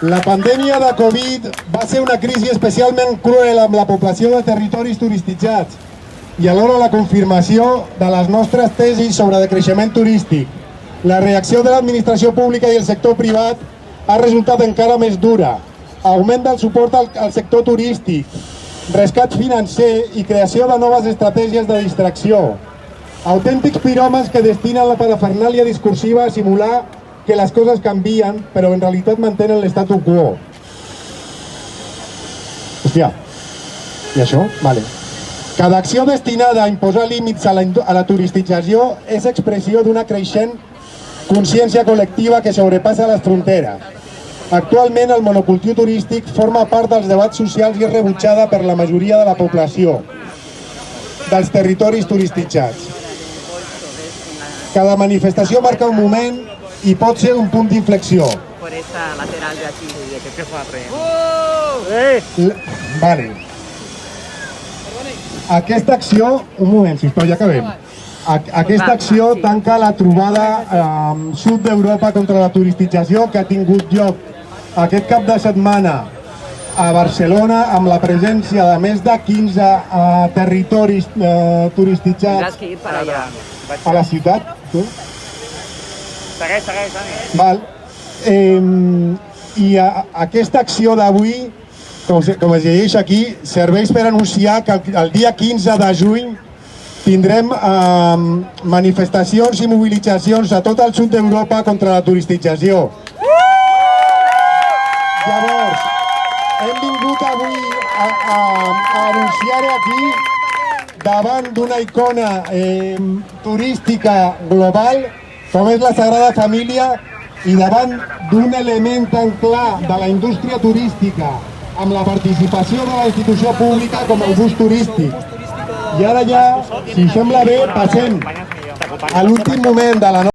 La pandèmia de Covid va ser una crisi especialment cruel amb la població de territoris turistitzats i alhora la confirmació de les nostres tesis sobre decreixement turístic. La reacció de l'administració pública i el sector privat ha resultat encara més dura. Augment del suport al sector turístic, rescat financer i creació de noves estratègies de distracció. Autèntics piròmans que destinen la parafernàlia discursiva a simular que les coses canvien, però en realitat mantenen l'statu quo. Hòstia, i això? Vale. Cada acció destinada a imposar límits a la turistització és expressió d'una creixent consciència col·lectiva que sobrepassa les fronteres. Actualment el monocultiu turístic forma part dels debats socials i és rebutjada per la majoria de la població dels territoris turistitzats. Cada manifestació marca un moment i pot ser un punt d'inflexió. Por esa lateral de aquí. Vale. Aquesta acció... Un moment, sisplau, ja acabem. Aquesta acció tanca la trobada sud d'Europa contra la turistització que ha tingut lloc aquest cap de setmana a Barcelona amb la presència de més de 15 territoris turistitzats a la ciutat. Segueix, Dani. Val. I aquesta acció d'avui, com es llegeix aquí, serveix per anunciar que el dia 15 de juny tindrem manifestacions i mobilitzacions a tot el sud d'Europa contra la turistització. Llavors, hem vingut avui a anunciar-ho aquí davant d'una icona turística global com és la Sagrada Família i davant d'un element tan clar de la indústria turística amb la participació de la institució pública com el bus turístic. I ara ja, si sembla bé, passem a l'últim moment de la